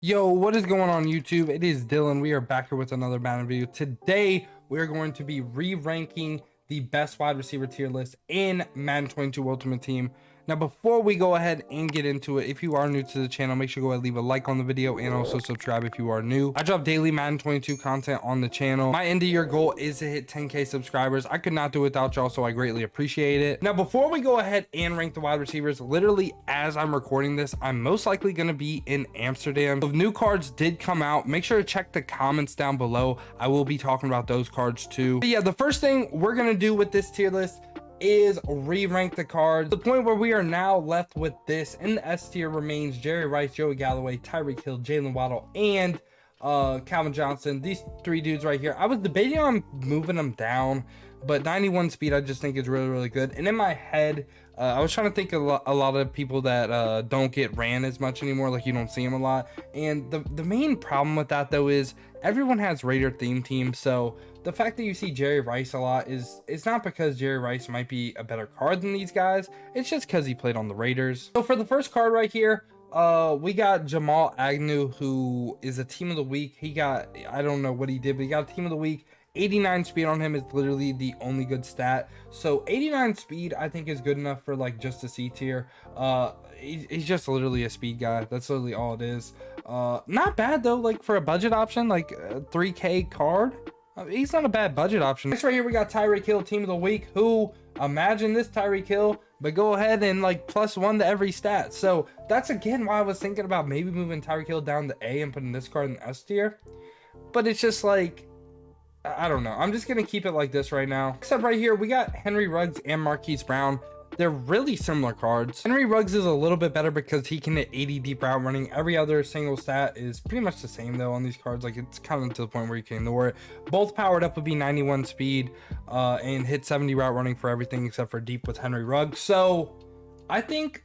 Yo, what is going on YouTube? It is Dylan. We are back here with another Madden video. Today, we are going to be re-ranking the best wide receiver tier list in Madden 22 Ultimate Team. Now, before we go ahead and get into it, if you are new to the channel, make sure you go ahead and leave a like on the video and also subscribe if you are new. I drop daily Madden 22 content on the channel. My end of year goal is to hit 10K subscribers. I could not do it without y'all, so I greatly appreciate it. Now, before we go ahead and rank the wide receivers, literally as I'm recording this, I'm most likely going to be in Amsterdam. If new cards did come out, make sure to check the comments down below. I will be talking about those cards too. But yeah, the first thing we're going to do with this tier list is re-rank the cards. The point where we are now left with this in the S tier remains Jerry Rice, Joey Galloway, Tyreek Hill, Jalen Waddle, and Calvin Johnson. These three dudes right here, I was debating on moving them down, but 91 speed I just think is really good. And in my head, I was trying to think of a lot of people that don't get ran as much anymore, like you don't see them a lot. And the main problem with that though is everyone has Raider theme teams, so the fact that you see Jerry Rice a lot is it's not because Jerry Rice might be a better card than these guys, it's just because he played on the Raiders. So for the first card right here, we got Jamal Agnew, who is a team of the week. He got, I don't know what he did, but he got a team of the week. 89 speed on him is literally the only good stat. So 89 speed I think is good enough for like just a C tier. He's just literally a speed guy. That's literally all it is. Not bad though, like for a budget option, like a 3K card. He's not a bad budget option. Next right here we got Tyreek Hill, team of the week, who, imagine this Tyreek Hill, but go ahead and like +1 to every stat. So that's again why I was thinking about maybe moving Tyreek Hill down to A and putting this card in S tier. But it's just like, I don't know. I'm just going to keep it like this right now. Except right here, we got Henry Ruggs and Marquise Brown. They're really similar cards. Henry Ruggs is a little bit better because he can hit 80 deep route running. Every other single stat is pretty much the same though on these cards. Like it's kind of to the point where you can ignore it. Both powered up would be 91 speed and hit 70 route running for everything except for deep with Henry Ruggs. So I think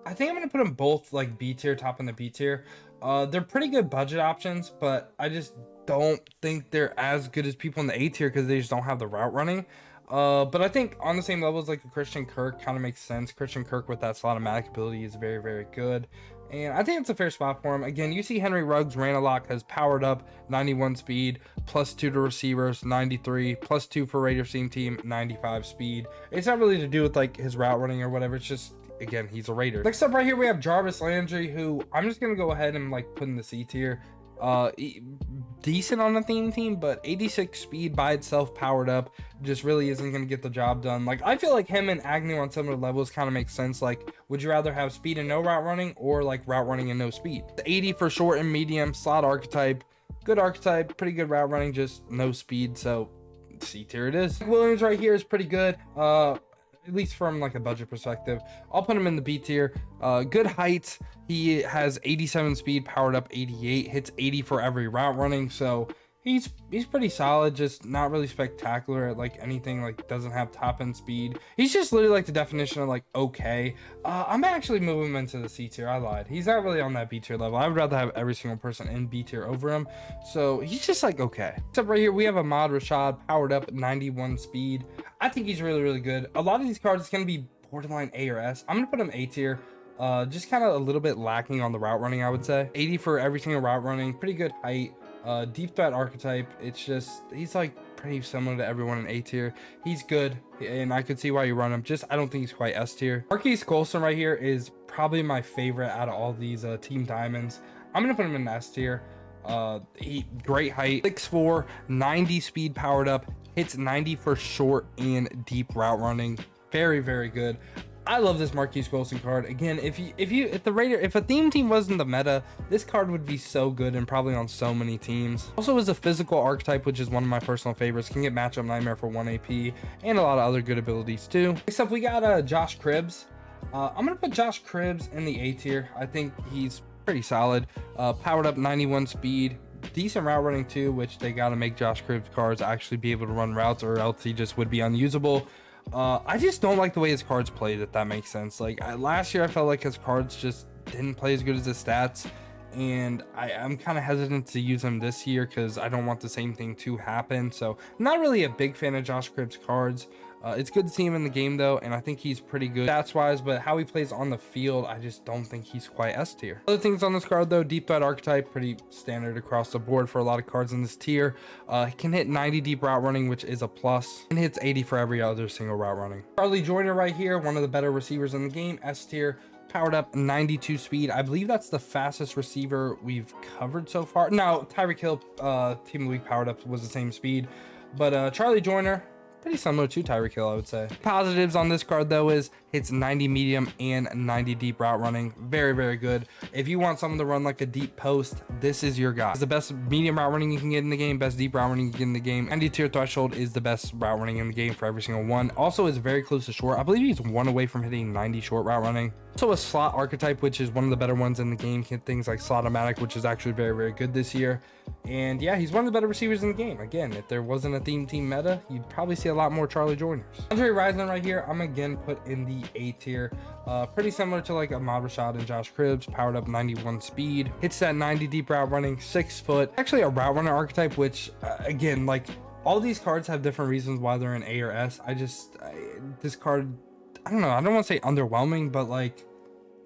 I'm going to put them both like B tier, top in the B tier. They're pretty good budget options, but I just don't think they're as good as people in the A tier because they just don't have the route running. But I think on the same level as like a Christian Kirk kind of makes sense. Christian Kirk with that slot-o-matic ability is very good. And I think it's a fair spot for him. Again, you see Henry Ruggs ran a lot, has powered up 91 speed, +2 to receivers, 93, +2 for Raider team, 95 speed. It's not really to do with like his route running or whatever. It's just, again, he's a Raider. Next up right here, we have Jarvis Landry, who I'm just going to go ahead and like put in the C tier. Decent on the theme team, but 86 speed by itself powered up just really isn't going to get the job done. Like I feel like him and Agnew on similar levels kind of makes sense. Like would you rather have speed and no route running or like route running and no speed? 80 for short and medium, slot archetype, good archetype, pretty good route running, just no speed. So C tier it is. Williams right here is pretty good, at least from like a budget perspective. I'll put him in the B tier. Good height. He has 87 speed, powered up 88, hits 80 for every route running. So he's pretty solid, just not really spectacular at like anything, like doesn't have top end speed. He's just literally like the definition of like okay. I'm actually moving him into the C tier. I lied. He's not really on that B tier level. I would rather have every single person in B tier over him. So he's just like okay. Except right here we have ahmad, Rashad, powered up 91 speed. I think he's really good. A lot of these cards is going to be borderline A or S. I'm going to put him A tier. Just kind of a little bit lacking on the route running, I would say. 80 for every single route running, pretty good height, deep threat archetype. It's just, he's like pretty similar to everyone in A tier. He's good, and I could see why you run him. Just, I don't think he's quite S tier. Marques Colston right here is probably my favorite out of all these team diamonds. I'm going to put him in S tier. Great height, 6'4", 90 speed powered up, hits 90 for short and deep route running. Very good. I love this Marques Colston card. Again, if a theme team wasn't the meta, this card would be so good and probably on so many teams. Also is a physical archetype, which is one of my personal favorites. Can get matchup nightmare for 1 AP and a lot of other good abilities too. Next up, we got Josh Cribbs. I'm gonna put Josh Cribbs in the A tier. I think he's pretty solid. Powered up 91 speed, decent route running too, which they got to make Josh Cribbs cards actually be able to run routes, or else he just would be unusable. I just don't like the way his cards played, if that makes sense. Like last year I felt like his cards just didn't play as good as his stats, and I'm kind of hesitant to use him this year because I don't want the same thing to happen. So I'm not really a big fan of Josh Cribbs cards. It's good to see him in the game though, and I think he's pretty good stats wise, but how he plays on the field, I just don't think he's quite S tier. Other things on this card though, deep threat archetype, pretty standard across the board for a lot of cards in this tier. He can hit 90 deep route running, which is a plus, and hits 80 for every other single route running. Charlie Joyner right here, one of the better receivers in the game, S tier. Powered up, 92 speed. I believe that's the fastest receiver we've covered so far. No, Tyreek Hill, Team of the Week powered up was the same speed, but Charlie Joyner, pretty similar to Tyreek Hill, I would say. Positives on this card though is hits 90 medium and 90 deep route running. Very, very good. If you want someone to run like a deep post, this is your guy. It's the best medium route running you can get in the game, best deep route running you can get in the game. 90 tier threshold is the best route running in the game for every single one. Also is very close to short. I believe he's one away from hitting 90 short route running. Also a slot archetype, which is one of the better ones in the game. Hit things like slot-o-matic, which is actually very, very good this year. And yeah, he's one of the better receivers in the game. Again, if there wasn't a team meta, you'd probably see a lot more Charlie Joyners. Rison right here, I'm again put in the A tier. Pretty similar to like Ahmad, Rashad, and Josh Cribbs. Powered up, 91 speed. Hits that 90 deep route running, 6 foot. Actually a route runner archetype, which again, like all these cards have different reasons why they're in A or S. This card, I don't know, I don't want to say underwhelming, but like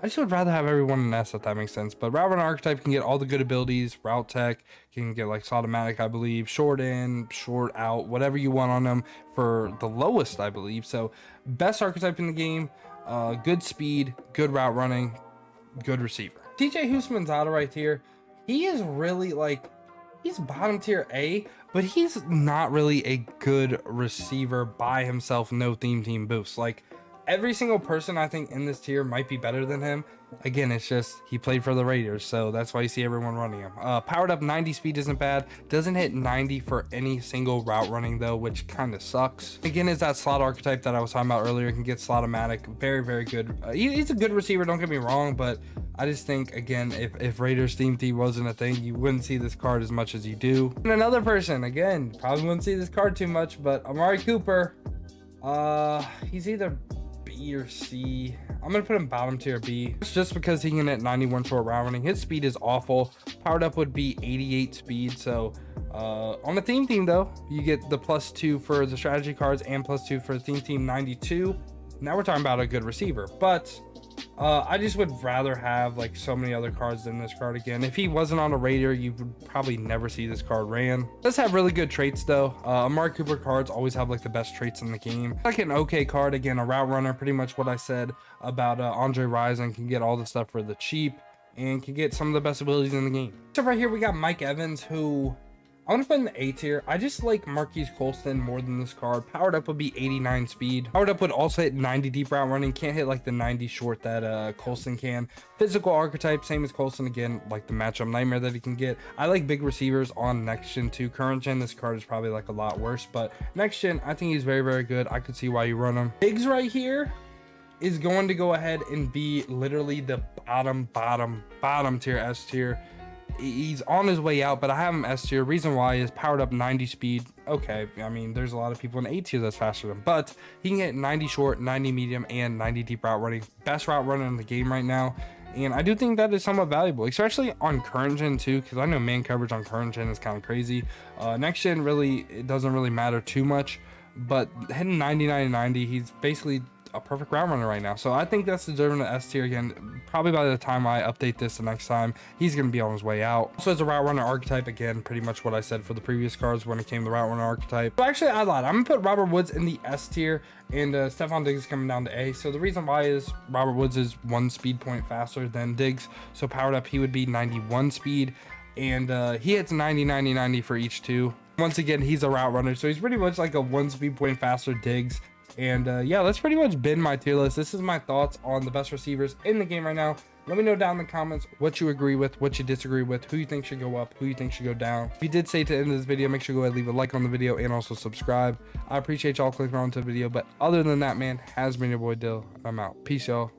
I just would rather have everyone in S, if that makes sense. But route runner archetype can get all the good abilities. Route tech can get like automatic, I believe, short in, short out, whatever you want on them for the lowest, I believe. So best archetype in the game, good speed, good route running, good receiver. houshmandzadeh right here, he is really like, he's bottom tier A, but he's not really a good receiver by himself, no team boost. Like every single person I think in this tier might be better than him. Again, it's just he played for the Raiders, so that's why you see everyone running him. Powered up, 90 speed isn't bad. Doesn't hit 90 for any single route running though, which kind of sucks. Again, is that slot archetype that I was talking about earlier. Can get slot-o-matic, very, very good. He's a good receiver, don't get me wrong, but I just think, again, if Raiders team wasn't a thing, you wouldn't see this card as much as you do. And another person, again, probably wouldn't see this card too much, but Amari Cooper, he's either B or C. I'm gonna put him bottom tier B. It's just because he can hit 91 short route running. His speed is awful. Powered up would be 88 speed. So on the team though, you get the +2 for the strategy cards and +2 for the team 92. Now we're talking about a good receiver, but I just would rather have like so many other cards than this card. Again, if he wasn't on a Raider, you would probably never see this card ran. Does have really good traits though. Amari Cooper cards always have like the best traits in the game. Like an okay card, again, a route runner, pretty much what I said about Andre Rison. Can get all the stuff for the cheap and can get some of the best abilities in the game. So right here we got Mike Evans, who I want to put in the A tier. I just like Marques Colston more than this card. Powered up would be 89 speed. Powered up would also hit 90 deep route running. Can't hit like the 90 short that Colston can. Physical archetype, same as Colston. Again, like the matchup nightmare that he can get. I like big receivers on next gen too. Current gen, this card is probably like a lot worse, but next gen, I think he's very, very good. I could see why you run him. Diggs right here is going to go ahead and be literally the bottom tier, S tier. He's on his way out, but I have him S tier. Reason why is powered up, 90 speed. Okay, I mean, there's a lot of people in A tier that's faster than him, but he can get 90 short, 90 medium, and 90 deep route running. Best route runner in the game right now. And I do think that is somewhat valuable, especially on current gen too, because I know man coverage on current gen is kind of crazy. Next gen, really, it doesn't really matter too much, but hitting 99 and 90, he's basically a perfect route runner right now. So I think that's deserving of S tier. Again, probably by the time I update this the next time, he's going to be on his way out. So as a route runner archetype, again, pretty much what I said for the previous cards when it came to route runner archetype. But actually, I lied. I'm going to put Robert Woods in the S tier, and Stefon Diggs is coming down to A. So the reason why is Robert Woods is 1 speed point faster than Diggs. So powered up, he would be 91 speed, and he hits 90, 90, 90 for each two. Once again, he's a route runner, so he's pretty much like a 1 speed point faster Diggs. And yeah, that's pretty much been my tier list. This is my thoughts on the best receivers in the game right now. Let me know down in the comments what you agree with, what you disagree with, who you think should go up, who you think should go down. If you did say to end this video, make sure to go ahead and leave a like on the video and also subscribe. I appreciate y'all clicking on to the video, but other than that, man, has been your boy Dill. I'm out. Peace, y'all.